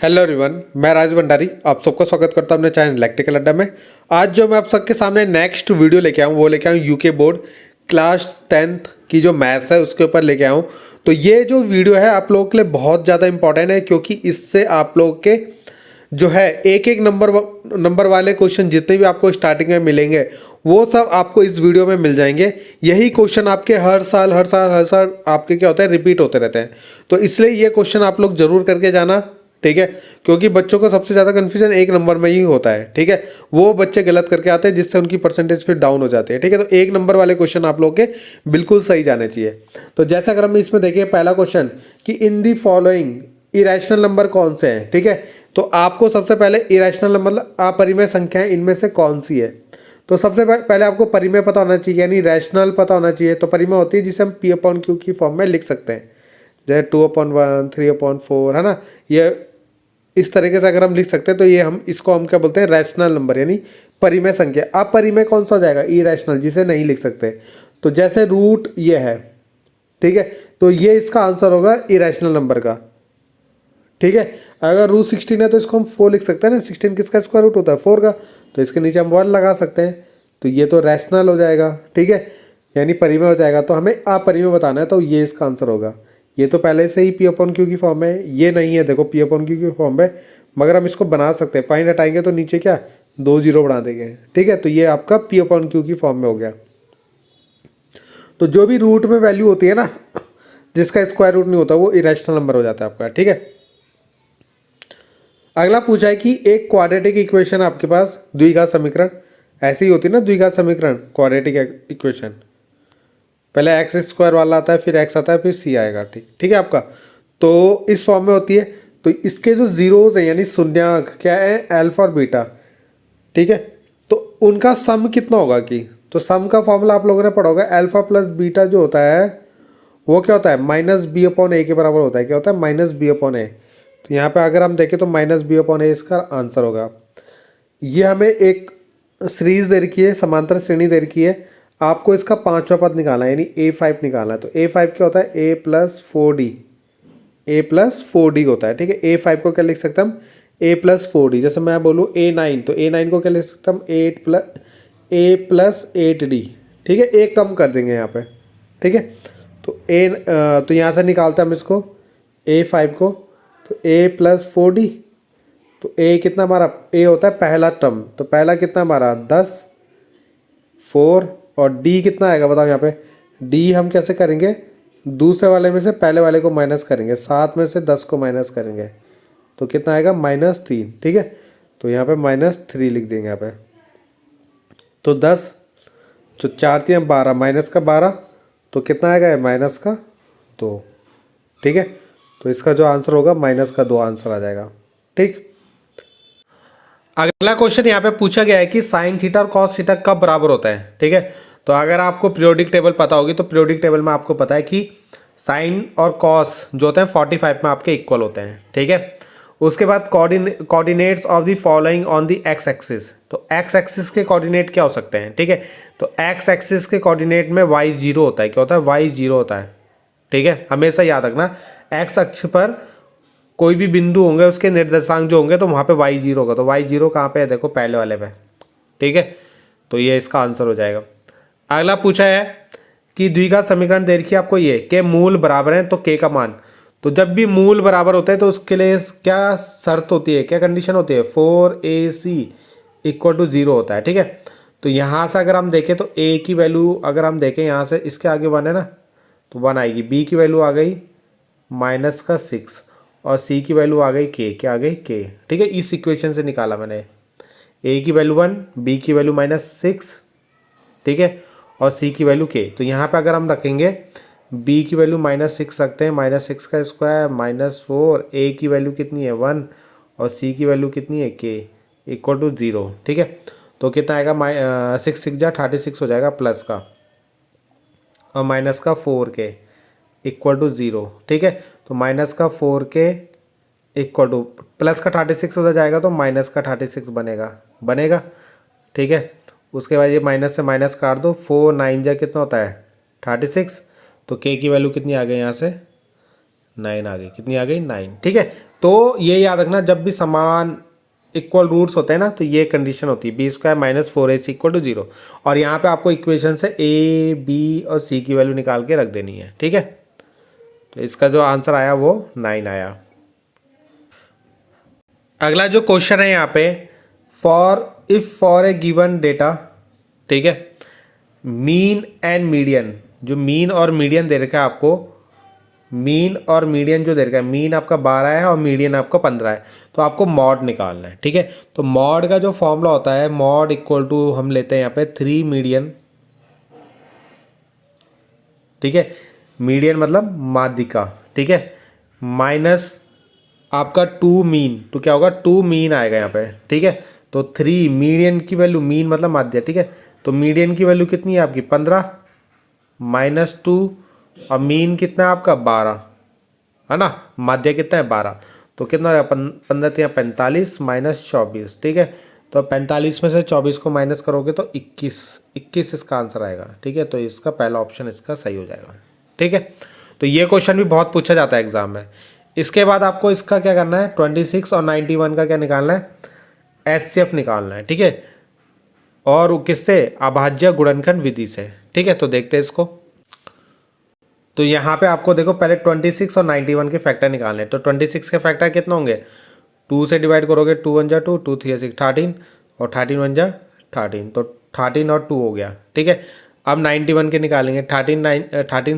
Hello everyone, मैं राज भंडारी आप सबका स्वागत करता हूं अपने चैनल इलेक्ट्रिकल अड्डा में। आज जो मैं आप सबके सामने नेक्स्ट वीडियो लेके आऊँ वो लेके आऊँ यूके बोर्ड क्लास 10th की जो मैथ्स है उसके ऊपर लेके आऊँ। तो ये जो वीडियो है आप लोगों के लिए बहुत ज़्यादा इंपॉर्टेंट है, क्योंकि इससे आप लोग के जो है एक एक नंबर वाले क्वेश्चन जितने भी आपको स्टार्टिंग में मिलेंगे वो सब आपको इस वीडियो में मिल जाएंगे। यही क्वेश्चन आपके हर साल आपके क्या होता है, रिपीट होते रहते हैं। तो इसलिए ये क्वेश्चन आप लोग जरूर करके जाना, ठीक है, क्योंकि बच्चों को सबसे ज़्यादा कन्फ्यूजन एक नंबर में ही होता है। ठीक है, वो बच्चे गलत करके आते हैं जिससे उनकी परसेंटेज फिर डाउन हो जाती है। ठीक है, तो एक नंबर वाले क्वेश्चन आप लोग के बिल्कुल सही जाने चाहिए। तो जैसा अगर हम इसमें देखें पहला क्वेश्चन कि इन दी फॉलोइंग इरेशनल नंबर कौन से हैं। ठीक है, तो आपको सबसे पहले इरेशनल नंबर अपरिमेय संख्याएं इनमें से कौन सी है। तो सबसे पहले आपको परिमेय पता होना चाहिए, यानी रैशनल पता होना चाहिए। तो परिमेय होती है जिसे हम पी अपॉन क्यू की फॉर्म में लिख सकते हैं, जैसे 2/1 3/4 है ना। ये इस तरीके से अगर हम लिख सकते हैं तो ये इसको हम क्या बोलते हैं, रैशनल नंबर यानी परिमेय संख्या। अपरिमेय कौन सा हो जाएगा, इरेशनल, जिसे नहीं लिख सकते। तो जैसे रूट ये है, ठीक है, तो ये इसका आंसर होगा इरेशनल नंबर का। ठीक है, अगर रूट 16 है तो इसको हम 4 लिख सकते हैं ना। 16 किसका स्क्वायर रूट होता है, 4 का, तो इसके नीचे हम 1 लगा सकते हैं। तो ये तो रैशनल हो जाएगा, ठीक है, यानी परिमेय हो जाएगा। तो हमें अपरिमेय बताना है, तो ये इसका आंसर होगा। ये तो पहले से ही पी अपॉन क्यू की फॉर्म है, ये नहीं है, देखो पी अपॉन क्यू की फॉर्म है, मगर हम इसको बना सकते हैं। पॉइंट हटाएंगे तो नीचे क्या 2 0 बना देंगे। ठीक है, तो ये आपका पी अपॉन क्यू की फॉर्म में हो गया। तो जो भी रूट में वैल्यू होती है ना, जिसका स्क्वायर रूट नहीं होता, वो इरेशनल नंबर हो जाता है आपका। ठीक है, अगला पूछा है कि एक क्वाड्रेटिक इक्वेशन आपके पास, द्विघात समीकरण ऐसी ही होती है ना, द्विघात समीकरण क्वाड्रेटिक इक्वेशन, पहले एक्स स्क्वायर वाला आता है, फिर एक्स आता है, फिर सी आएगा। ठीक है आपका, तो इस फॉर्म में होती है। तो इसके जो जीरोज हैं यानी शून्यांक क्या है, अल्फा और बीटा। ठीक है, तो उनका सम कितना होगा कि, तो सम का फॉर्मूला आप लोगों ने पढ़ा होगा, अल्फा प्लस बीटा जो होता है वो क्या होता है, माइनस बी अपॉन ए के बराबर होता है। क्या होता है, माइनस बी अपॉन ए। तो यहाँ पे अगर हम देखें तो माइनस बी अपॉन ए इसका आंसर होगा। ये हमें एक सीरीज दे रखी है, समांतर श्रेणी दे रखी है, आपको इसका पांचवा पद निकालना है, यानी A5 निकालना है। तो A5 क्या होता है, A+4D, A+4D होता है। ठीक है, A5 को क्या लिख सकते हैं हम, A+4D। जैसे मैं बोलूँ A9, तो A9 को क्या लिख सकते हैं हम, A+8D। ठीक है, एक कम कर देंगे यहाँ पे। ठीक है, तो यहाँ से निकालते हैं हम इसको A5 को, तो A+4D। तो ए कितना हमारा, ए होता है पहला टर्म, तो पहला कितना हमारा 10 4, और डी कितना आएगा बताओ। यहाँ पे डी हम कैसे करेंगे, दूसरे वाले में से पहले वाले को माइनस करेंगे, 7 में से 10 को माइनस करेंगे, तो कितना आएगा -3। ठीक है, तो यहाँ पे -3 लिख देंगे यहाँ पे। तो 10 जो 4 3 12, माइनस का 12, तो कितना आएगा, माइनस का 2। ठीक है, तो इसका जो आंसर होगा माइनस का 2 आंसर आ जाएगा। ठीक, अगला क्वेश्चन यहाँ पे पूछा गया है कि साइन थीटा और कॉस थीटा कब बराबर होता है। ठीक है, तो अगर आपको पीरियोडिक टेबल पता होगी तो पीरियोडिक टेबल में आपको पता है कि साइन और कॉस जो होते हैं 45 में आपके इक्वल होते हैं। ठीक है, उसके बाद coordinates of the following on the x axis. तो एक्स एक्सिस के कोऑर्डिनेट क्या हो सकते हैं। ठीक है, तो एक्स एक्सिस के कोऑर्डिनेट में y0 होता है। क्या होता है, y0 होता है। ठीक है, हमेशा याद रखना, एक्स अक्ष पर कोई भी बिंदु होंगे उसके निर्देशांक जो होंगे तो वहाँ पे y0 होगा। तो y0 कहाँ पे है, देखो पहले वाले पे। ठीक है, तो ये इसका आंसर हो जाएगा। अगला पूछा है कि द्विघात समीकरण दे रखी है आपको, ये के मूल बराबर हैं तो के का मान। तो जब भी मूल बराबर होते हैं तो उसके लिए क्या शर्त होती है, क्या कंडीशन होती है, 4ac = 0 होता है। ठीक है, तो यहाँ से अगर हम देखें तो a की वैल्यू अगर हम देखें यहाँ से इसके आगे 1 है ना, तो 1 आएगी। b की वैल्यू आ गई -6, और c की वैल्यू आ गई k, क्या आ गई k। ठीक है, इस इक्वेशन से निकाला मैंने, a की वैल्यू 1, b की वैल्यू -6, ठीक है, और c की वैल्यू k। तो यहाँ पे अगर हम रखेंगे b की वैल्यू -6 रखते हैं, -6 का स्क्वायर -4, a की वैल्यू कितनी है 1, और c की वैल्यू कितनी है k = 0। ठीक है, तो कितना आएगा, 6 6 जा 36 हो जाएगा, प्लस का और माइनस का 4k = 0। ठीक है, तो माइनस का 4k = प्लस का 36 हो जाएगा, तो माइनस का 36 बनेगा। ठीक है, उसके बाद ये माइनस से माइनस काट दो, 4 9 जा कितना होता है 36, तो k की वैल्यू कितनी आ गई यहाँ से 9 आ गई, कितनी आ गई 9। ठीक है, तो ये याद रखना जब भी समान इक्वल रूट्स होते हैं ना तो ये कंडीशन होती है b² - 4ac = 0। और यहाँ पे आपको इक्वेशन से a, b और c की वैल्यू निकाल के रख देनी है। ठीक है, तो इसका जो आंसर आया वो 9 आया। अगला जो क्वेश्चन है यहाँ पे, फॉर ए गिवन डेटा, ठीक है, मीन एंड मीडियन, जो मीन और मीडियन दे रखा है आपको, मीन और मीडियन जो दे रखा है, मीन आपका 12 है और मीडियन आपका 15 है, तो आपको मॉड निकालना है। ठीक है, तो मॉड का जो फॉर्मूला होता है, मॉड इक्वल टू हम लेते हैं यहाँ पे 3 मीडियन। ठीक है, मीडियन मतलब माध्यिका। ठीक है, माइनस आपका 2 मीन, तो क्या होगा 2 मीन आएगा यहाँ पे। ठीक है, तो 3 मीडियन की वैल्यू, मीन मतलब माध्य। ठीक है, तो मीडियन की वैल्यू कितनी है आपकी 15 -2 और मीन कितना है आपका 12 है ना, माध्य कितना है 12, तो कितना होगा 15 - 45 - 24। ठीक है, तो 45 में से 24 को माइनस करोगे तो 21 इसका आंसर आएगा। ठीक है, तो इसका पहला ऑप्शन इसका सही हो जाएगा। ठीक है, तो ये क्वेश्चन भी बहुत पूछा जाता है एग्जाम में। इसके बाद आपको इसका क्या करना है, 26 और 91 का क्या निकालना है, एचसीएफ निकालना है। ठीक है, और वो किससे, अभाज्य गुणनखंड विधि से। ठीक है, तो देखते हैं इसको। तो यहाँ पे आपको देखो पहले 26 और 91 के फैक्टर निकालने हैं। तो 26 के फैक्टर कितने होंगे, 2 से डिवाइड करोगे, 2 × 1 = 2, 2 × 3 = 6, 13 और 13 × 1 = 13, तो 13 और 2 हो गया। ठीक है, अब 91 के निकालेंगे, 13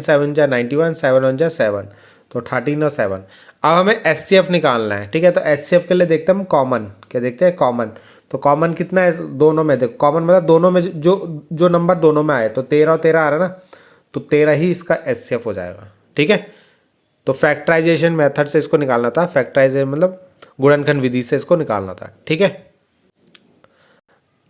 7 × 91, 7 1 = 7, तो 13 और 7। अब हमें एचसीएफ निकालना है। ठीक है, तो एचसीएफ के लिए देखते हैं हम कॉमन, क्या देखते हैं कॉमन। तो कॉमन कितना है दोनों में, देखो कॉमन मतलब दोनों में जो नंबर दोनों में आए, तो 13 और 13 आ रहा है ना, तो 13 ही इसका एचसीएफ हो जाएगा। ठीक है, तो फैक्टराइजेशन मेथड से इसको निकालना था, फैक्टराइजेशन मतलब गुणनखंड विधि से इसको निकालना था। ठीक है,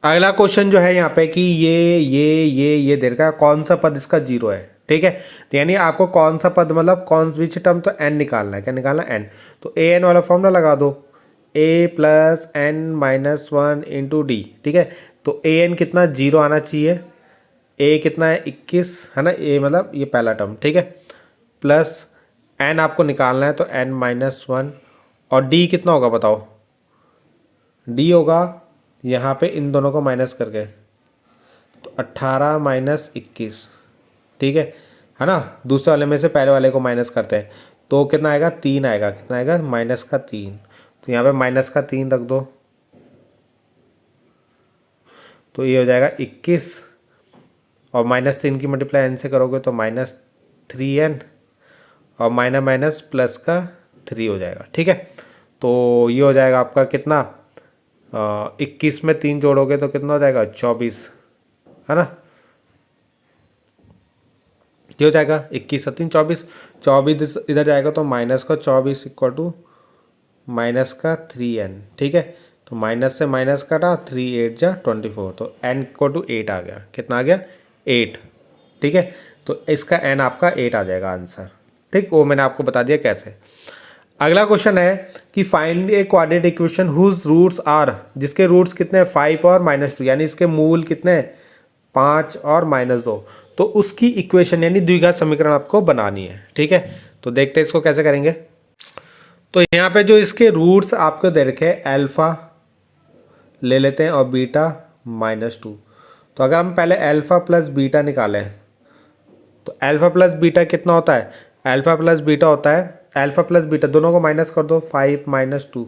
अगला क्वेश्चन जो है यहाँ पे कि ये दे रखा है, कौन सा पद इसका 0 है। ठीक है, तो यानी आपको कौन सा पद मतलब कौन विच टर्म, तो n निकालना है। क्या निकालना है, n, तो ए एन वाला फॉर्मूला लगा दो, a + n - 1 × d। ठीक है, तो ए एन कितना 0 आना चाहिए, a कितना है 21 है ना, a मतलब ये पहला टर्म। ठीक है, प्लस n आपको निकालना है, तो n - 1 और d कितना होगा बताओ, d होगा यहाँ पे इन दोनों को माइनस करके, तो 18 - 21। ठीक है ना, दूसरे वाले में से पहले वाले को माइनस करते हैं, तो कितना आएगा 3 आएगा, कितना आएगा -3, तो यहाँ पे -3 रख दो, तो ये हो जाएगा 21 और -3 की मल्टीप्लाई n से करोगे तो -3n और माइनस प्लस का 3 हो जाएगा। ठीक है, तो ये हो जाएगा आपका कितना, 21 में 3 जोड़ोगे तो कितना हो जाएगा 24 है ना, ये हो जाएगा 21 और 3 24, 24 इधर जाएगा तो -24 = -3n। ठीक है, तो माइनस से माइनस काटा, 3 8 = 24, तो n = 8 आ गया, कितना आ गया 8। ठीक है, तो इसका n आपका 8 आ जाएगा आंसर। ठीक, वो मैंने आपको बता दिया कैसे। अगला क्वेश्चन है कि find a quadratic equation whose roots are, जिसके रूट्स कितने हैं 5 और -2, यानी इसके मूल कितने हैं 5 और -2, तो उसकी इक्वेशन यानी द्विघात समीकरण आपको बनानी है। ठीक है, तो देखते हैं इसको कैसे करेंगे। तो यहाँ पे जो इसके रूट्स आपको दे रखे हैं, अल्फा ले लेते हैं और बीटा -2। तो अगर हम पहले अल्फा प्लस बीटा निकालें, तो अल्फा प्लस बीटा कितना होता है, अल्फा प्लस बीटा होता है, अल्फा प्लस बीटा दोनों को माइनस कर दो, 5 - 2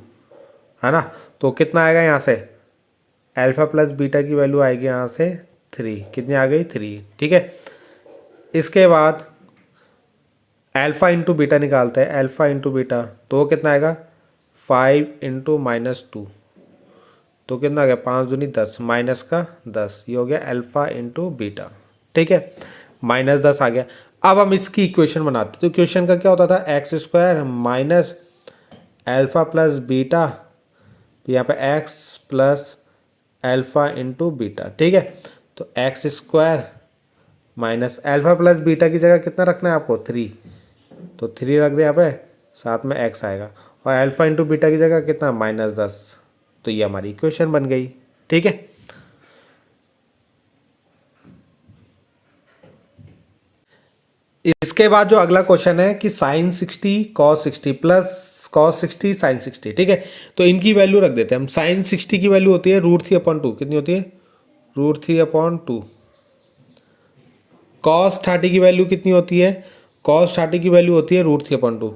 है ना, तो कितना आएगा यहाँ से, अल्फा प्लस बीटा की वैल्यू आएगी यहाँ से 3, कितनी आ गई 3। ठीक है, इसके बाद अल्फा इंटू बीटा निकालते हैं, अल्फा इंटू बीटा, तो वो कितना आएगा 5 × -2, तो कितना आ गया 5 दूनी 10 माइनस का 10, ये हो गया अल्फा इंटू बीटा। ठीक है, -10 आ गया। अब हम इसकी इक्वेशन बनाते हैं, तो इक्वेशन का क्या होता था, x² - अल्फा प्लस बीटा, यहाँ पे x plus alpha into beta. ठीक है, तो x² - अल्फा प्लस बीटा की जगह कितना रखना है आपको 3, तो 3 रख दे यहाँ पे, साथ में x आएगा, और अल्फा इंटू बीटा की जगह कितना -10, तो ये हमारी इक्वेशन बन गई। ठीक है, इसके बाद जो अगला क्वेश्चन है कि sine 60 cos 60 plus cos 60 sine 60, ठीक है। तो इनकी वैल्यू रख देते हैं हम। साइन 60 की वैल्यू होती है √3/2, कितनी होती है? √3/2। कॉस 30 की वैल्यू कितनी होती है? कॉस 30 की वैल्यू होती है √3/2,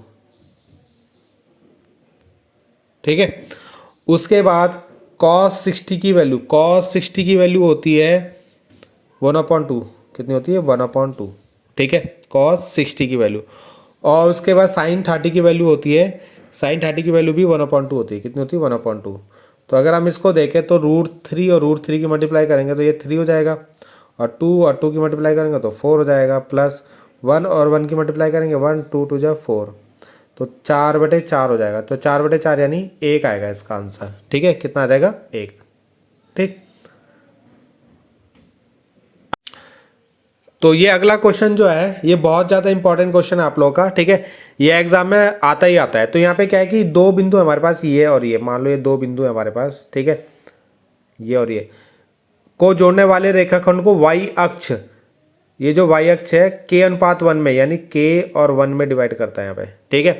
ठीक है। उसके बाद कॉस 60 की वैल्यू, कॉस 60 की वैल्यू होती है 1/2, कितनी होती है? 1/2, ठीक है, कॉस 60 की वैल्यू। और उसके बाद साइन 30 की वैल्यू होती है, साइन 30 की वैल्यू भी 1/2 होती है, कितनी होती है? 1/2। तो अगर हम इसको देखें तो √3 और √3 की मल्टीप्लाई करेंगे तो ये 3 हो जाएगा, और 2 और 2 की मल्टीप्लाई करेंगे तो 4 हो जाएगा, प्लस 1 और 1 की मल्टीप्लाई करेंगे 1 2 2 जा 4, तो 4/4 हो जाएगा। तो 4/4 यानी 1 आएगा इसका आंसर, ठीक है। कितना आ जाएगा? 1, ठीक। तो ये अगला क्वेश्चन जो है ये बहुत ज़्यादा इंपॉर्टेंट क्वेश्चन है आप लोगों का, ठीक है। ये एग्जाम में आता ही आता है। तो यहाँ पे क्या है कि दो बिंदु हमारे पास, ये और ये, मान लो ये दो बिंदु है हमारे पास, ठीक है, ये और ये को जोड़ने वाले रेखाखंड को वाई अक्ष, ये जो वाई अक्ष है k/1 में, यानी k और 1 में डिवाइड करता है यहाँ पे, ठीक है।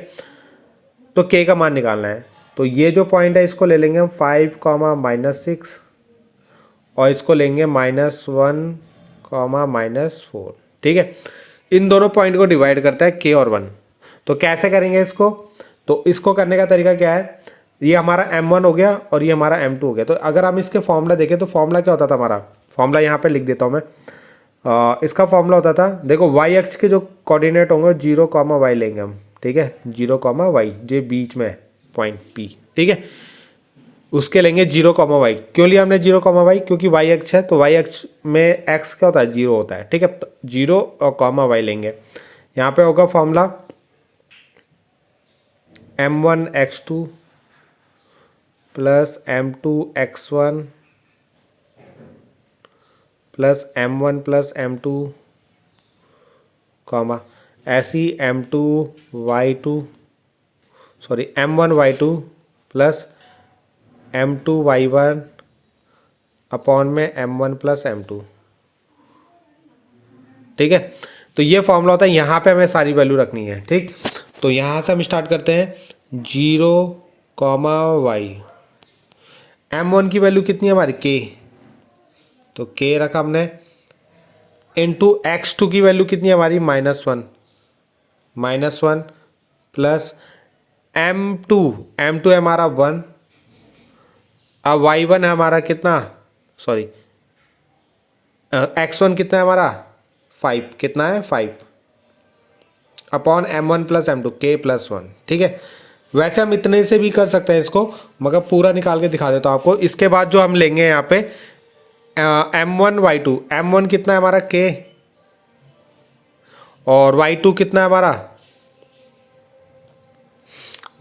तो k का मान निकालना है। तो ये जो पॉइंट है इसको ले लेंगे हम 5, -6, और इसको लेंगे -1, -4, ठीक है। इन दोनों पॉइंट को डिवाइड करता है k और 1। तो कैसे करेंगे इसको? तो इसको करने का तरीका क्या है? ये हमारा m1 हो गया और ये हमारा m2 हो गया। तो अगर हम इसके फॉर्मूला देखें तो फॉर्मूला क्या होता था हमारा? फॉर्मूला यहाँ पे लिख देता हूँ मैं। इसका फॉर्मूला होता था, देखो y अक्ष के जो कोऑर्डिनेट होंगे 0, y लेंगे हम, ठीक है, 0, y जो बीच में है पॉइंट P, ठीक है, उसके लेंगे 0, y। क्यों लिया हमने 0, y? क्योंकि y अक्ष है, तो y अक्ष में x क्या होता है? 0 होता है, ठीक है। तो 0 और y लेंगे। यहाँ पे होगा formula m1x2 plus m2x1 plus m1 plus m2, ऐसी m1y2 प्लस m2y1 अपॉन में m1 प्लस m2, ठीक है। तो ये फॉर्मूला होता है, यहाँ पे हमें सारी वैल्यू रखनी है, ठीक। तो यहाँ से हम स्टार्ट करते हैं 0, m1 की वैल्यू कितनी है हमारी? k, तो k रखा हमने, इंटू x2 की वैल्यू कितनी है हमारी? -1, प्लस m2 है हमारा 1, अब y1 है हमारा कितना? सॉरी, x1 कितना है हमारा? 5, कितना है? 5 upon m1 plus m2, k plus 1, ठीक है। वैसे हम इतने से भी कर सकते हैं इसको, मगर पूरा निकाल के दिखा देता हूँ आपको। इसके बाद जो हम लेंगे यहाँ पे m1y2, m1 कितना है हमारा? k, और y2 कितना है हमारा?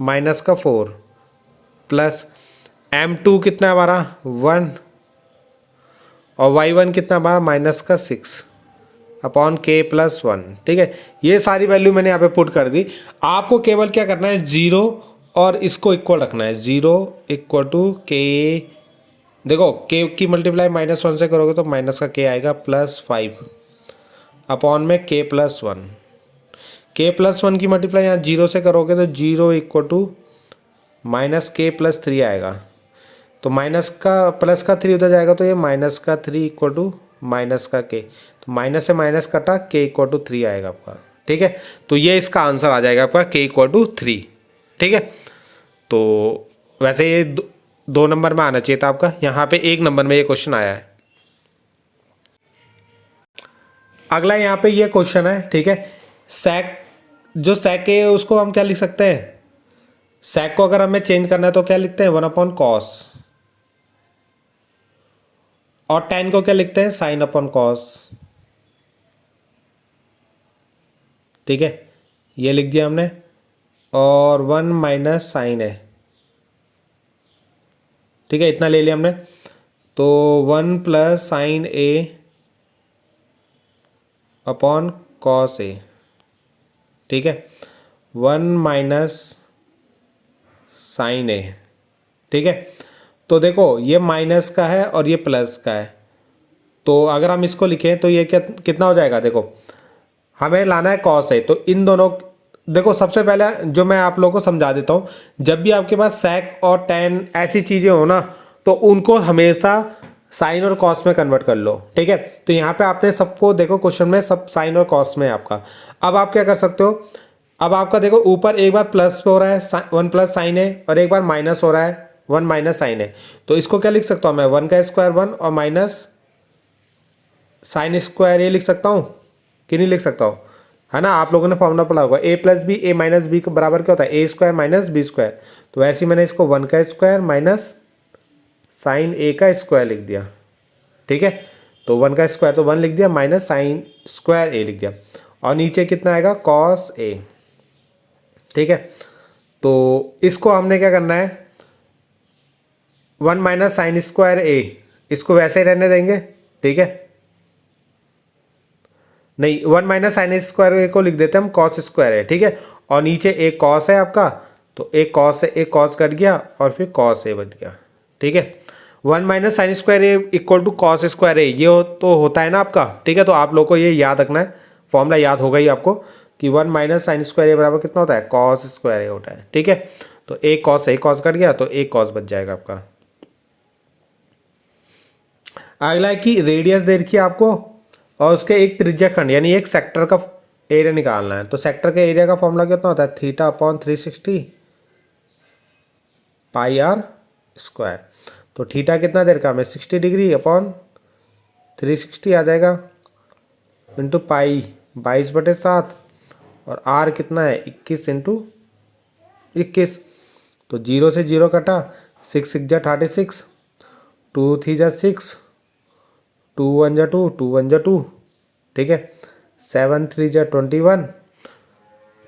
-4, प्लस m2 कितना है हमारा? 1, और y1 कितना हमारा? -6 अपॉन k प्लस 1, ठीक है। ये सारी वैल्यू मैंने यहाँ पे पुट कर दी। आपको केवल क्या करना है? 0 और इसको इक्वल रखना है, 0 = k। देखो k की मल्टीप्लाई -1 से करोगे तो माइनस का k आएगा, प्लस 5 अपॉन में k प्लस 1। k प्लस 1 की मल्टीप्लाई यहाँ 0 से करोगे तो 0 = -k प्लस 3 आएगा। तो माइनस का प्लस का 3 उधर जाएगा तो ये -3 = -k। तो माइनस से माइनस कटा, k = 3 आएगा आपका, ठीक है। तो ये इसका आंसर आ जाएगा आपका k = 3, ठीक है। तो वैसे ये 2 नंबर में आना चाहिए था आपका, यहाँ पे 1 नंबर में ये क्वेश्चन आया है। अगला यहाँ पे ये क्वेश्चन है, ठीक है। जो सेक है उसको हम क्या लिख सकते हैं? सेक को अगर हमें चेंज करना है तो क्या लिखते हैं? 1/cos। और tan को क्या लिखते हैं? sin/cos, ठीक है, ये लिख दिया हमने। और 1 माइनस साइन है, ठीक है, इतना ले लिया हमने। तो 1 plus sign a upon cos a, ठीक है, 1 माइनस साइन a, ठीक है। तो देखो ये माइनस का है और ये प्लस का है, तो अगर हम इसको लिखें तो ये कितना हो जाएगा? देखो हमें लाना है कॉस ए। तो इन दोनों, देखो सबसे पहले जो मैं आप लोगों को समझा देता हूँ, जब भी आपके पास सेक और टेन ऐसी चीज़ें हो ना, तो उनको हमेशा साइन और कॉस में कन्वर्ट कर लो, ठीक है। तो यहाँ पे आपने सबको देखो क्वेश्चन में सब साइन और कॉस में है आपका। अब आप क्या कर सकते हो, अब आपका देखो ऊपर एक बार प्लस हो रहा है 1 प्लस साइन है, और एक बार माइनस हो रहा है 1 माइनस साइन है। तो इसको क्या लिख सकता हूँ मैं, 1 का स्क्वायर 1 और माइनस साइन स्क्वायर ये लिख सकता हूँ कि नहीं लिख सकता हूँ, है ना। आप लोगों ने फॉर्मूला पढ़ा होगा, ए प्लस बी ए माइनस बी के बराबर क्या होता है, ए स्क्वायर माइनस बी स्क्वायर। तो वैसे ही मैंने इसको 1 का स्क्वायर माइनस साइन ए का स्क्वायर लिख दिया, ठीक है। तो 1 का स्क्वायर तो 1 लिख दिया, माइनस साइन स्क्वायर ए लिख दिया, और नीचे कितना आएगा कॉस ए, ठीक है। तो इसको हमने क्या करना है, 1 माइनस साइन स्क्वायर ए, इसको वैसे ही रहने देंगे, ठीक है। नहीं, 1 माइनस साइन स्क्वायर ए को लिख देते हैं हम कॉस स्क्वायर है, ठीक है। और नीचे एक कॉस है आपका, तो एक कॉस है, एक कॉस कट गया और फिर कॉस ए बच गया, ठीक है। 1 minus sine square A equal to cos square A, ये तो होता है ना आपका, ठीक है। तो आप लोग को ये याद रखना है, फॉर्मूला याद होगा ही आपको कि 1 माइनस साइन स्क्वायर ए बराबर कितना होता है, कॉस स्क्वायर ए होता है, ठीक है। तो एक कॉस कट गया तो एक कॉस बच जाएगा आपका। अगला है कि रेडियस दे रखी है आपको, और उसके एक त्रिज्या खंड यानी एक सेक्टर का एरिया निकालना है। तो सेक्टर के एरिया का फॉर्मूला कितना होता है, theta upon 360 pi r square. तो थीटा कितना देर का हमें 60 डिग्री अपॉन 360 आ जाएगा, इंटू पाई 22/7, और आर कितना है 21 इंटू 21। तो 0 से 0 कटा, 6 6 जा 36, 2 3 जा 6, 2 1 जा 2, 2 1 जा 2, ठीक है। 7 3 जा 21,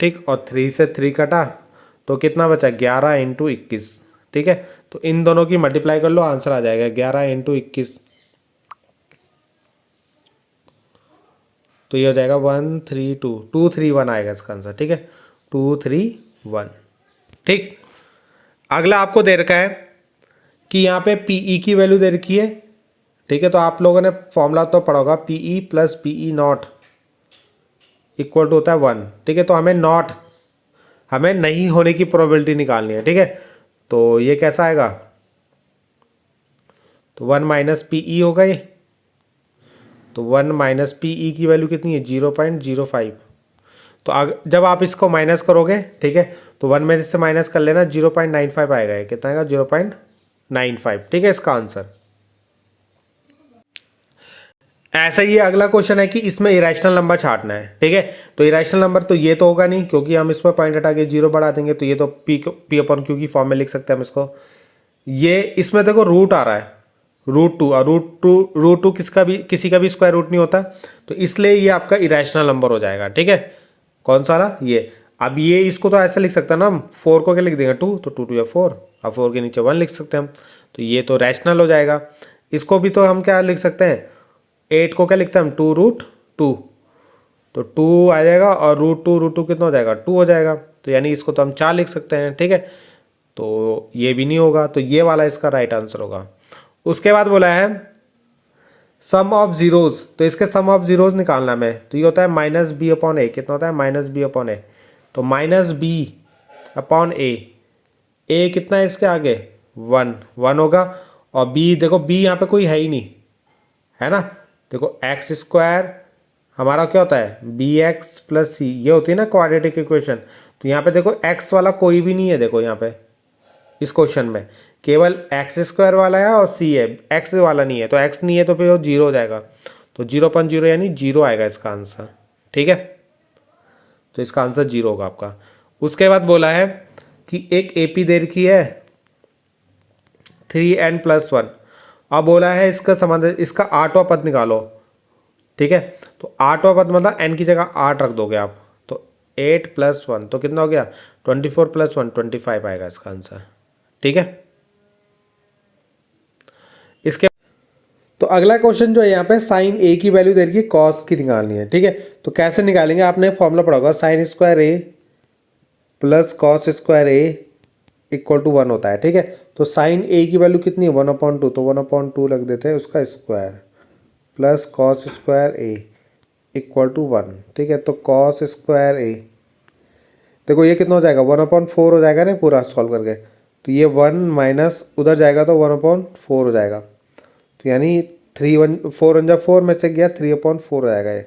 ठीक, और 3 से 3 कटा तो कितना बचा 11 इंटू 21, ठीक है। तो इन दोनों की मल्टीप्लाई कर लो, आंसर आ जाएगा 11 इंटू 21। तो ये हो जाएगा 132 आएगा इसका आंसर, ठीक है, 231, ठीक। अगला आपको दे रखा है कि यहाँ पे पीई की वैल्यू दे रखी है, ठीक है। तो आप लोगों ने फॉर्मूला तो पढ़ा होगा, PE plus PE not equal to होता है 1, ठीक है। तो हमें नहीं होने की प्रोबेबिलिटी निकालनी है, ठीक है। तो ये कैसा आएगा, तो 1 माइनस पीई होगा ये, तो 1 माइनस पीई की वैल्यू कितनी है 0.05। तो जब आप इसको माइनस करोगे, ठीक है, तो 1 में से माइनस कर लेना, 0.95 आएगा, ये कितना आएगा 0.95, ठीक है इसका आंसर। ऐसा ही अगला क्वेश्चन है कि इसमें इरेशनल नंबर छांटना है, ठीक है। तो इरेशनल नंबर तो ये तो होगा नहीं, क्योंकि हम इसमें पॉइंट हटा के 0 बढ़ा देंगे, तो ये तो पी अपॉन क्यू की फॉर्म में लिख सकते हैं हम इसको। ये इसमें देखो रूट आ रहा है, √2, और √2 किसी का भी स्क्वायर रूट नहीं होता, तो इसलिए ये आपका इरेशनल नंबर हो जाएगा, ठीक है। कौन सा वाला ये, अब ये इसको तो ऐसे लिख सकते हैं ना हम, 4 को क्या लिख देंगे 2, तो 2 2 या 4, अब 4 के नीचे 1 लिख सकते हैं हम, तो ये तो रैशनल हो जाएगा। इसको भी तो हम क्या लिख सकते हैं, 8 को क्या लिखते हैं हम 2√2, तो 2 आ जाएगा, और √2 कितना हो जाएगा 2 हो जाएगा, तो यानी इसको तो हम 4 लिख सकते हैं, ठीक है। तो ये भी नहीं होगा, तो ये वाला इसका राइट आंसर होगा। उसके बाद बोला है सम ऑफ जीरोज, तो इसके सम ऑफ जीरोज निकालना है, तो ये होता है माइनस बी अपॉन ए, कितना होता है माइनस बी अपॉन ए, तो माइनस बी अपॉन ए कितना है इसके आगे 1 होगा, और बी देखो बी यहाँ पे कोई है ही नहीं, है ना। देखो एक्स स्क्वायर हमारा क्या होता है बी एक्स प्लस सी, ये होती है ना क्वाड्रेटिक इक्वेशन। तो यहाँ पे देखो एक्स वाला कोई भी नहीं है, देखो यहाँ पे इस क्वेश्चन में केवल एक्स स्क्वायर वाला है और सी है, एक्स वाला नहीं है, तो एक्स नहीं है तो फिर वो 0 हो जाएगा, तो 0.0 यानी 0 आएगा इसका आंसर, ठीक है। तो इसका आंसर 0 होगा आपका। उसके बाद बोला है कि एक एपी दे रखी है 3n+1, अब बोला है इसका समाधान, इसका 8वां पद निकालो, ठीक है। तो 8वां पद मतलब n की जगह 8 रख दोगे आप, तो 8 + 1 तो कितना हो गया 24 + 1 25 आएगा इसका आंसर, ठीक है। इसके तो अगला क्वेश्चन जो है यहाँ पे साइन ए की वैल्यू दे रखी है, कॉस की निकालनी है, ठीक है। तो कैसे निकालेंगे, आपने फॉर्मूला पढ़ा होगा sine square A plus cos square A equal to 1 होता है, ठीक है। तो साइन ए की वैल्यू कितनी है 1/2, तो 1/2 लग देते हैं उसका square, plus cos square A equal to 1, ठीक है। तो कॉस स्क्वायर ए, देखो ये कितना हो जाएगा 1/4 हो जाएगा ना पूरा सॉल्व करके। तो ये 1 माइनस उधर जाएगा तो 1/4 हो जाएगा। तो यानी 4 में से गया 3/4 हो जाएगा ये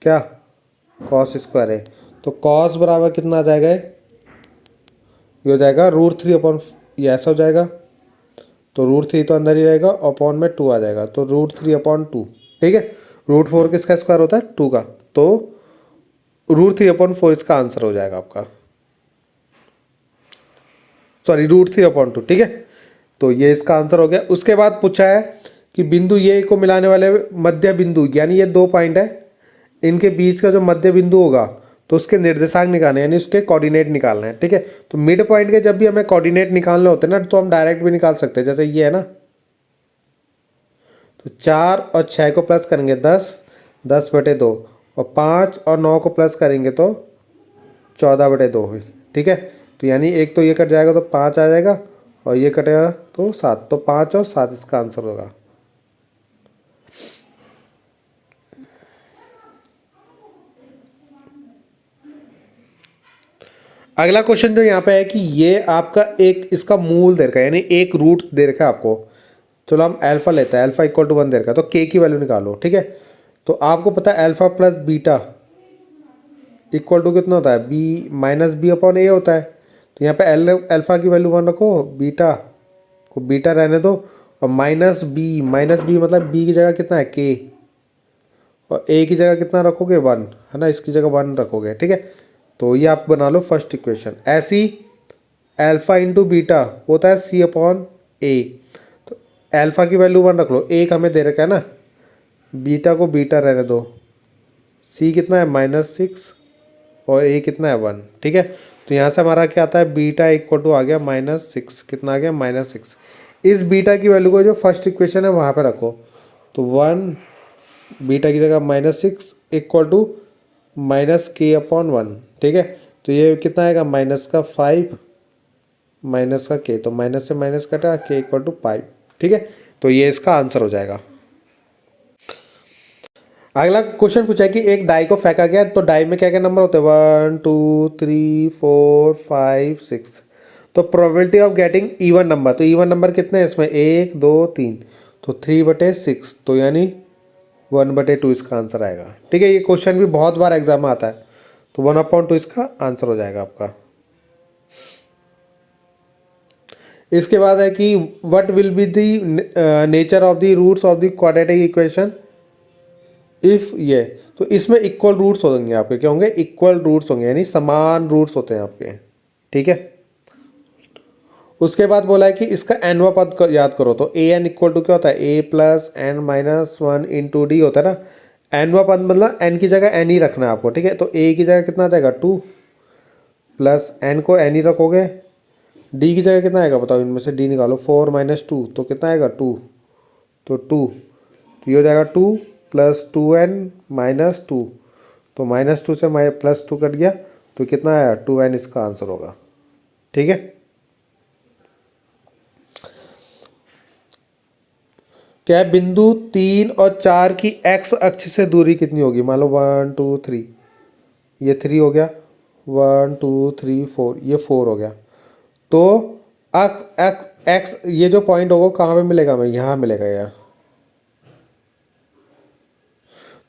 क्या, कॉस स्क्वायर है। तो कॉस बराबर कितना आ जाएगा ये हो जाएगा √3 ये ऐसा हो जाएगा। तो √3 तो अंदर ही रहेगा, अपॉन में 2 आ जाएगा, तो √3/2, ठीक है। √4 किसका स्क्वायर होता है 2 का, तो √3/4 इसका आंसर हो जाएगा आपका, सॉरी √3/2, ठीक है। तो ये इसका आंसर हो गया। उसके बाद पूछा है कि बिंदु ये को मिलाने वाले मध्य बिंदु, यानी ये 2 पॉइंट है, इनके बीच का जो मध्य बिंदु होगा तो उसके निर्देशांक निकालने, यानी उसके कोऑर्डिनेट निकालना है, ठीक है। तो मिड पॉइंट के जब भी हमें कोऑर्डिनेट निकालने होते हैं ना, तो हम डायरेक्ट भी निकाल सकते हैं, जैसे ये है ना। तो 4 और 6 को प्लस करेंगे 10, 10/2, और 5 और 9 को प्लस करेंगे तो 14/2 हुई, ठीक है। तो यानी एक तो ये कट जाएगा तो 5 आ जाएगा, और ये कटेगा तो 7, तो 5 और 7 इसका आंसर होगा। अगला क्वेश्चन जो यहाँ पे है कि ये आपका एक इसका मूल दे रखा है, यानी एक रूट दे रखा है आपको। चलो हम अल्फा लेते हैं, अल्फा इक्वल टू 1 दे रखा है, तो के की वैल्यू निकालो, ठीक है। तो आपको पता है alpha plus beta equal to कितना होता है, B minus B upon A होता है। तो यहाँ पे अल्फा की वैल्यू 1 रखो, बीटा को बीटा रहने दो, और माइनस बी मतलब बी की जगह कितना है के, और ए की जगह कितना रखोगे 1, है ना, इसकी जगह 1 रखोगे, ठीक है। तो ये आप बना लो फर्स्ट इक्वेशन। ऐसी अल्फा इंटू बीटा होता है C/A। तो अल्फा की वैल्यू 1 रख लो, एक हमें दे रखा है ना, बीटा को बीटा रहने दो, C कितना है -6 और A कितना है 1, ठीक है। तो यहाँ से हमारा क्या आता है, बीटा इक्वल टू आ गया -6, कितना आ गया -6। इस बीटा की वैल्यू को जो फर्स्ट इक्वेशन है वहाँ पे रखो, तो 1 बीटा की जगह -6 इक्वल टू -k/1, ठीक है। तो ये कितना आएगा -5 -k, तो माइनस से माइनस कटा, k इक्वल टू 5, ठीक है। तो ये इसका आंसर हो जाएगा। अगला क्वेश्चन पूछा है कि एक डाई को फेंका गया, तो डाई में क्या क्या नंबर होते हैं, 1 2 3 4 5 6। तो probability of getting even number, तो इवन नंबर कितने हैं इसमें, 1 2 3, तो 3/6, तो यानी 1/2 इसका आंसर आएगा, ठीक है। ये क्वेश्चन भी बहुत बार एग्जाम में आता है, तो 1/2 इसका आंसर हो जाएगा आपका। इसके बाद है कि what will be the nature of the roots of the quadratic equation if ये, तो इसमें इक्वल रूट्स होंगे आपके, क्या होंगे, इक्वल रूट्स होंगे, यानी समान रूट्स होते हैं आपके, ठीक है। उसके बाद बोला है कि इसका एनवा पद याद करो, तो ए एन इक्वल टू क्या होता है, a + n-1 इंटू डी होता है ना। एनवा पद मतलब एन की जगह एन ही रखना है आपको, ठीक है। तो ए की जगह कितना आ जाएगा 2, प्लस एन को एन ही रखोगे, डी की जगह कितना आएगा बताओ, इनमें से डी निकालो, 4 - 2, तो कितना आएगा 2, तो 2, तो ये हो जाएगा 2 + 2n - 2, तो -2 से +2 कट गया, तो कितना आया 2n इसका आंसर होगा, ठीक है। क्या है, बिंदु 3 और 4 की x अक्ष से दूरी कितनी होगी, मान लो 1 2 3, ये 3 हो गया, 1 2 3 4, ये 4 हो गया। तो x ये जो पॉइंट होगा कहाँ पे मिलेगा, हमें यहाँ मिलेगा यार।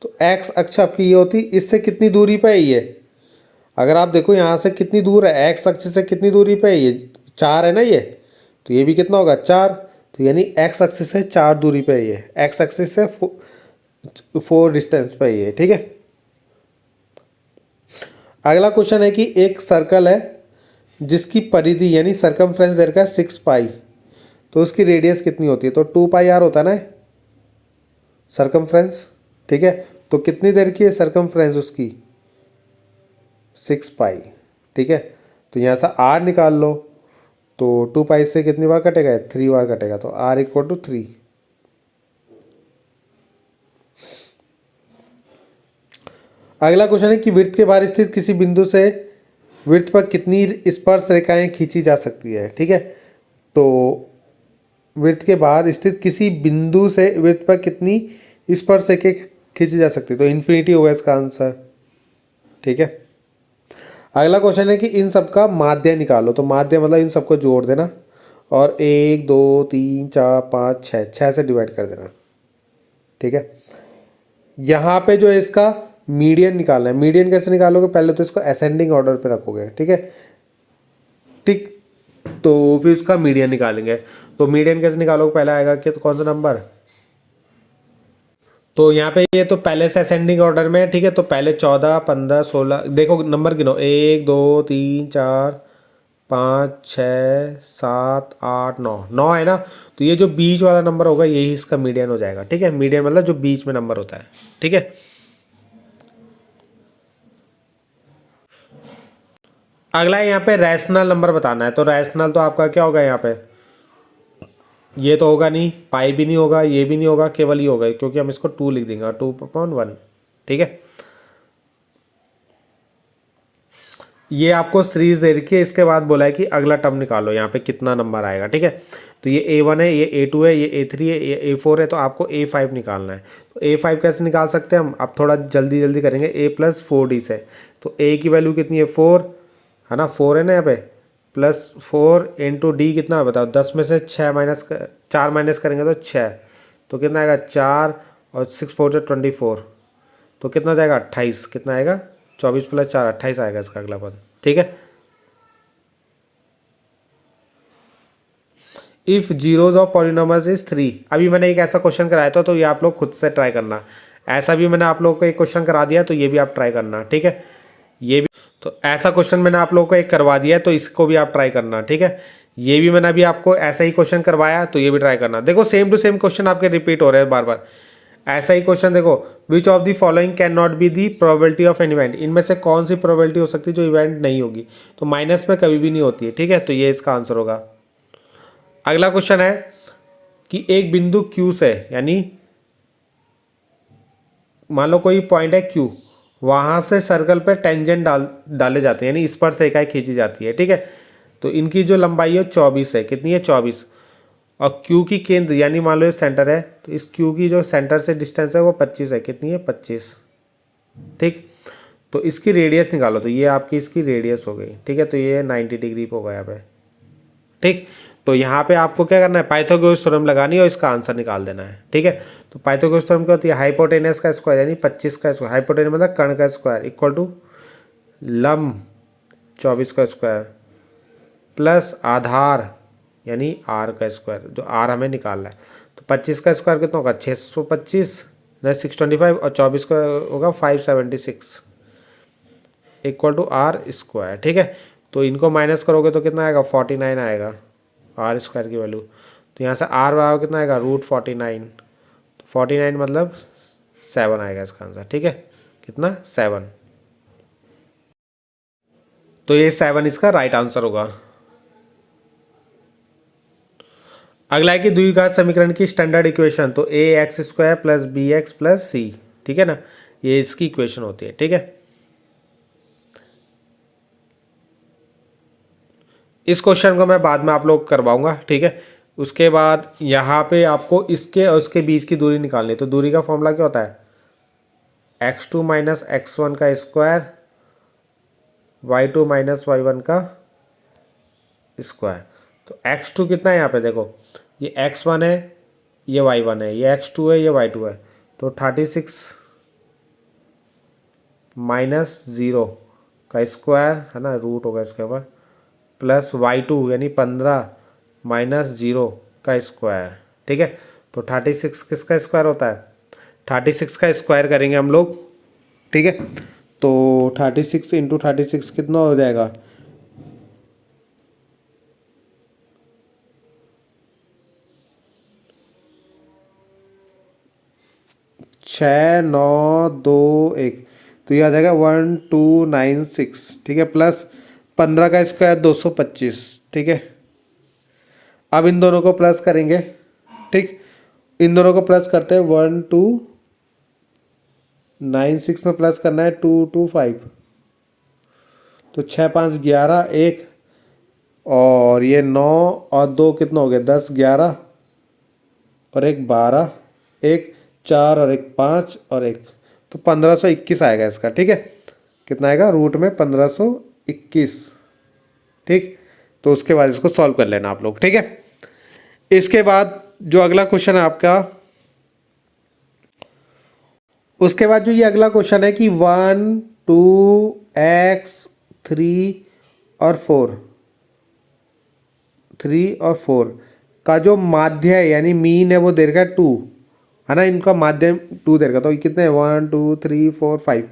तो x अक्ष आपकी ये होती, इससे कितनी दूरी पे है ये, अगर आप देखो यहाँ से कितनी दूर है, x अक्ष से कितनी दूरी पे है ये, 4 है ना ये, तो ये भी कितना होगा 4, तो यानी x अक्ष से 4 दूरी पे है ये, x अक्ष से 4 डिस्टेंस पे है ये, ठीक है। अगला क्वेश्चन है कि एक सर्कल है जिसकी परिधि यानी सर्कमफ्रेंस दे रखा है 6 पाई, तो उसकी रेडियस कितनी होती है, तो 2πr होता है ना सर्कमफ्रेंस, ठीक है। तो कितनी देर की है सर्कमफ्रेंस उसकी 6 पाई, ठीक है। तो यहाँ से r निकाल लो, तो 2 पाई से कितनी बार कटेगा, 3 बार कटेगा, तो r इक्वल टू 3। अगला क्वेश्चन है कि वृत्त के बाहर स्थित किसी बिंदु से वृत्त पर कितनी स्पर्श रेखाएं खींची जा सकती है, ठीक है। तो वृत्त के बाहर स्थित किसी बिंदु से वृत्त पर कितनी स्पर्श रेखाएं खींची जा सकती है, तो इन्फिनिटी होगा इसका आंसर। ठीक है, अगला क्वेश्चन है कि इन सब का माध्य निकालो। तो माध्य मतलब इन सबको जोड़ देना और 1 2 3 4 5 6 6 से डिवाइड कर देना। ठीक है, यहाँ पे जो है इसका मीडियन निकालना है। मीडियन कैसे निकालोगे, पहले तो इसको असेंडिंग ऑर्डर पे रखोगे। ठीक है, ठीक, तो फिर इसका मीडियन निकालेंगे। तो मीडियन कैसे निकालोगे, पहले आएगा कि तो कौन सा नंबर, तो यहाँ पे ये तो पहले से असेंडिंग ऑर्डर में है। ठीक है, तो पहले 14 15 16, देखो नंबर गिनो, 1 2 3 4 5 6 7 8 9, 9 है ना। तो ये जो बीच वाला नंबर होगा यही इसका मीडियन हो जाएगा। ठीक है, मीडियन मतलब जो बीच में नंबर होता है। ठीक है, अगला है यहाँ पे रैशनल नंबर बताना है। तो रैशनल तो आपका क्या होगा यहाँ पे, ये तो होगा नहीं, पाई भी नहीं होगा, ये भी नहीं होगा, केवल ये होगा, क्योंकि हम इसको 2 लिख देंगे, 2/1। ठीक है, ये आपको सीरीज दे रखी है, इसके बाद बोला है कि अगला टर्म निकालो, यहाँ पे कितना नंबर आएगा। ठीक है, तो ये A1 है, ये A2 है, ये A3 है, ये A4 है, तो आपको A5 निकालना है। तो A5 कैसे निकाल सकते हैं हम, अब थोड़ा जल्दी जल्दी करेंगे। A+4D से, तो A की वैल्यू कितनी है 4 है ना, 4 है ना यहाँ पे, +4 इंटू D कितना है बताओ, 10 में से 4 माइनस करेंगे तो 6, तो कितना आएगा 4 और 6 4 से 24, तो कितना जाएगा 28, कितना आएगा 24 + 4 28 आएगा इसका अगला पद। ठीक है, इफ़ जीरोज ऑफ पॉलिनोमस इज 3, अभी मैंने एक ऐसा क्वेश्चन कराया था, तो ये आप लोग खुद से ट्राई करना। ऐसा भी मैंने आप लोगों को एक क्वेश्चन करा दिया, तो ये भी आप ट्राई करना। ठीक है, ये भी, तो ऐसा क्वेश्चन मैंने आप लोगों को एक करवा दिया है, तो इसको भी आप ट्राई करना। ठीक है, ये भी मैंने अभी आपको ऐसा ही क्वेश्चन करवाया, तो ये भी ट्राई करना। देखो सेम टू सेम क्वेश्चन आपके रिपीट हो रहे हैं बार बार, ऐसा ही क्वेश्चन देखो, which of the following can not be the probability of an event, इनमें से कौन सी प्रोबेबिलिटी हो सकती है जो इवेंट नहीं होगी, तो माइनस में कभी भी नहीं होती है। ठीक है, तो ये इसका आंसर होगा। अगला क्वेश्चन है कि एक बिंदु Q से, यानी मान लो कोई पॉइंट है Q, वहाँ से सर्कल पे टेंजेंट डाले जाते हैं, यानी इस पर से इकाई खींची जाती है। ठीक है, तो इनकी जो लंबाई है 24 है, कितनी है 24, और Q की केंद्र यानी मान लो ये सेंटर है, तो इस Q की जो सेंटर से डिस्टेंस है वो 25 है, कितनी है 25। ठीक, तो इसकी रेडियस निकालो, तो ये आपकी इसकी रेडियस हो गई। ठीक है, तो ये 90 डिग्री होगा यहाँ पे। ठीक, तो यहाँ पे आपको क्या करना है, पाइथागोरस थ्योरम लगानी है और इसका आंसर निकाल देना है। ठीक है, तो पाइथागोरस थ्योरम क्या होती है, हाइपोटेनस का स्क्वायर यानी 25 का स्क्वायर, हाइपोटेनस मतलब कर्ण का स्क्वायर, इक्वल टू लंब 24 का स्क्वायर प्लस आधार यानी r का स्क्वायर, जो r हमें निकालना है। तो 25 का स्क्वायर कितना होगा 625 नहीं 625, और 24 का होगा 576 इक्वल टू r²। ठीक है, तो इनको माइनस करोगे तो कितना आएगा 49 आएगा r² की वैल्यू। तो यहाँ से r बराबर कितना आएगा √49, तो 49 मतलब 7 आएगा इसका आंसर। ठीक है, कितना 7, तो ये 7 इसका राइट आंसर होगा। अगला है कि द्विघात समीकरण की स्टैंडर्ड इक्वेशन, तो ax² + bx + c, ठीक है ना, ये इसकी इक्वेशन होती है। ठीक है, इस क्वेश्चन को मैं बाद में आप लोग करवाऊंगा। ठीक है, उसके बाद यहाँ पे आपको इसके और इसके बीच की दूरी निकालनी है। तो दूरी का फॉर्मूला क्या होता है, x2 - x1 का स्क्वायर, y2 - y1 का स्क्वायर। तो x2 कितना है यहाँ पे देखो, ये x1 है, ये y1 है, ये x2 है, ये y2 है, तो 36 - 0 का स्क्वायर है ना, रूट होगा इसके ऊपर, प्लस y2 यानी 15 - 0 का स्क्वायर। ठीक है, तो 36 किसका स्क्वायर होता है, 36 का स्क्वायर करेंगे हम लोग। ठीक है, तो 36 × 36 कितना हो जाएगा, 6 9 2 1, तो ये आ जाएगा 1296। ठीक है, प्लस 15 का स्क्वायर 225। ठीक है, अब इन दोनों को प्लस करेंगे। ठीक, इन दोनों को प्लस करते हैं, 1296 में प्लस करना है 225, तो 6 5 11 1, और ये 9 और 2 कितना हो गया 10 11, और एक 12 1 4 और 1 5 और 1, तो 1521 आएगा इसका। ठीक है, कितना आएगा रूट में 1521। ठीक, तो उसके बाद इसको सॉल्व कर लेना आप लोग। ठीक है, इसके बाद जो अगला क्वेश्चन है आपका, उसके बाद जो ये अगला क्वेश्चन है कि 1 2 x 3 और 4 का जो माध्य है यानी मीन है वो दे रखा है 2, है ना, इनका माध्य 2 दे रखा, तो ये कितने हैं 1 2 3 4 5,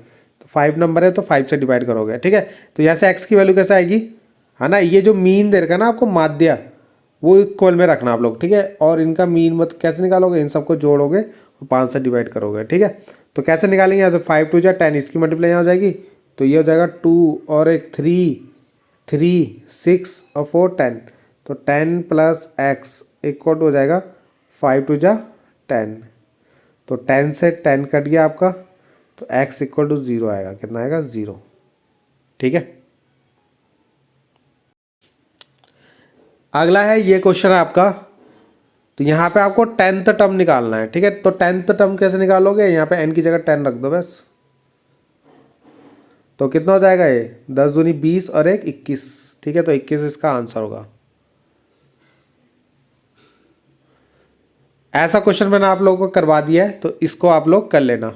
तो 5 नंबर है तो 5 से डिवाइड करोगे। ठीक है, तो यहाँ से x की वैल्यू कैसे आएगी, है ना, ये जो मीन दे रखा है ना आपको माध्य, वो इक्वल में रखना आप लोग। ठीक है, और इनका मीन मत कैसे निकालोगे, इन सबको जोड़ोगे और 5 से डिवाइड करोगे। ठीक है, तो कैसे निकालेंगे, यहाँ तो 5 2 जा 10, इसकी मल्टीप्लाई यहाँ हो जाएगी, तो ये हो जाएगा 2 और 1 3 6 और 4 10, तो 10 प्लस एक्स इक्वल हो जाएगा 5 2 जा 10, तो 10 से 10 कट गया आपका, तो x इक्वल टू 0 आएगा। कितना आएगा 0। ठीक है, अगला है ये क्वेश्चन है आपका, तो यहाँ पे आपको 10th टर्म निकालना है। ठीक है, तो 10th टर्म कैसे निकालोगे, यहाँ पे n की जगह 10 रख दो बस, तो कितना हो जाएगा ये 10 दूनी 20 और 1 21। ठीक है, तो 21 इसका आंसर होगा। ऐसा क्वेश्चन मैंने आप लोगों को करवा दिया है, तो इसको आप लोग कर लेना।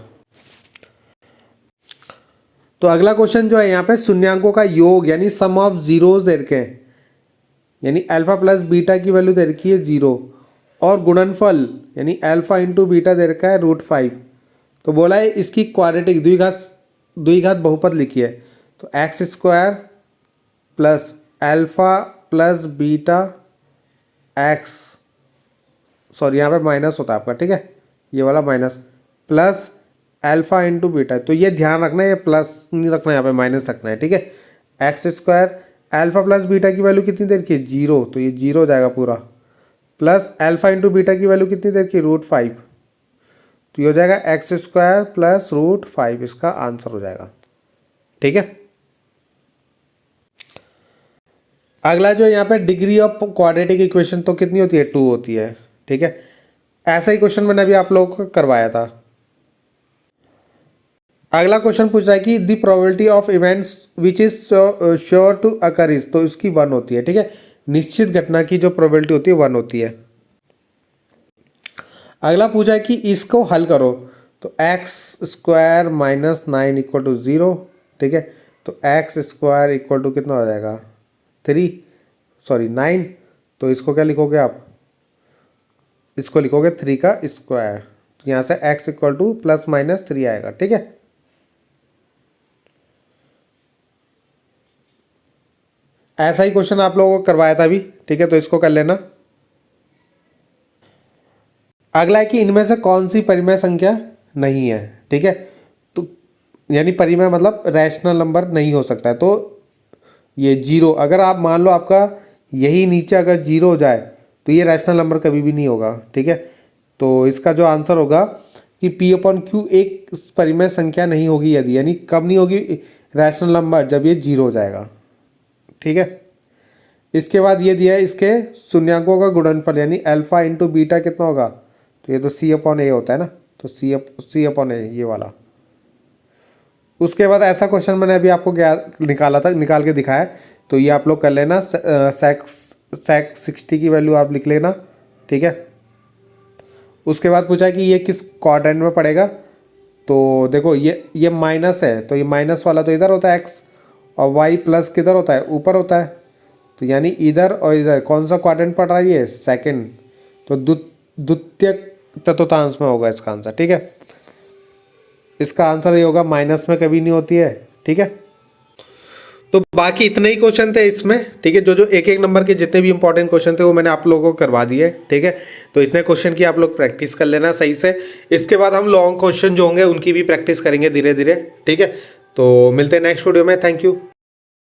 तो अगला क्वेश्चन जो है यहाँ पे शून्यांकों का योग यानी सम ऑफ जीरोस दे रखे हैं, यानी अल्फा प्लस बीटा की वैल्यू दे रखी है 0, और गुणनफल यानी अल्फा इंटू बीटा दे रखा है √5। तो बोला है इसकी क्वाड्रेटिक द्विघात बहुपद लिखी है, तो x² plus alpha plus beta x, sorry यहाँ पे माइनस होता है आपका। ठीक है, ये वाला minus plus alpha into beta, तो ये ध्यान रखना है, ये प्लस नहीं रखना है, यहाँ पे माइनस रखना है। ठीक है, x² अल्फा प्लस बीटा की वैल्यू कितनी देर की है 0, तो ये 0 हो जाएगा पूरा, प्लस अल्फा इंटू बीटा की वैल्यू कितनी देर की √5, तो ये हो जाएगा x² प्लस √5, इसका आंसर हो जाएगा। ठीक है, अगला जो यहाँ पे डिग्री ऑफ क्वाड्रेटिक इक्वेशन तो कितनी होती है 2 होती है। ठीक है, ऐसा ही क्वेश्चन मैंने अभी आप लोगों को करवाया था। अगला क्वेश्चन पूछ रहा है कि the probability of events which is sure to occur is, तो इसकी 1 होती है। ठीक है, निश्चित घटना की जो प्रोबेबिलिटी होती है 1 होती है। अगला पूछा है कि इसको हल करो, तो x² माइनस 9 इक्वल टू 0। ठीक है, तो x² इक्वल टू कितना हो जाएगा 9, तो इसको क्या लिखोगे आप, इसको लिखोगे 3 का स्क्वायर, तो यहाँ से x equal two plus minus 3 आएगा। ठीक है, ऐसा ही क्वेश्चन आप लोगों को करवाया था अभी। ठीक है, तो इसको कर लेना। अगला है कि इनमें से कौन सी परिमेय संख्या नहीं है। ठीक है, तो यानी परिमेय मतलब रैशनल नंबर नहीं हो सकता है, तो ये 0, अगर आप मान लो आपका यही नीचे अगर 0 हो जाए तो ये रैशनल नंबर कभी भी नहीं होगा। ठीक है, तो इसका जो आंसर होगा कि P/Q एक परिमेय संख्या नहीं होगी यदि, यानी कब नहीं होगी रैशनल नंबर, जब ये 0 हो जाएगा। ठीक है, इसके बाद ये दिया है इसके शून्यांकों का गुणनफल यानी अल्फा इंटू बीटा कितना होगा, तो ये तो C/A होता है ना, तो C/A ये वाला। उसके बाद ऐसा क्वेश्चन मैंने अभी आपको निकाल के दिखाया, तो ये आप लोग कर लेना। sec 60 की वैल्यू आप लिख लेना। ठीक है, उसके बाद पूछा है कि ये किस क्वाड्रेंट में पड़ेगा, तो देखो ये माइनस है, तो ये माइनस वाला तो इधर होता है x, और y प्लस किधर होता है ऊपर होता है, तो यानी इधर और इधर कौन सा क्वाड्रेंट पड़ रहा है ये सेकंड, तो द्वितीय चतुर्थांश में होगा इसका आंसर। ठीक है, इसका आंसर ये होगा, माइनस में कभी नहीं होती है। ठीक है, तो बाकी इतने ही क्वेश्चन थे इसमें। ठीक है, जो एक एक नंबर के जितने भी इंपॉर्टेंट क्वेश्चन थे वो मैंने आप लोगों को करवा दिए। ठीक है, तो इतने क्वेश्चन की आप लोग प्रैक्टिस कर लेना सही से। इसके बाद हम लॉन्ग क्वेश्चन जो होंगे उनकी भी प्रैक्टिस करेंगे धीरे धीरे। ठीक है, तो मिलते हैं नेक्स्ट वीडियो में। Thank you.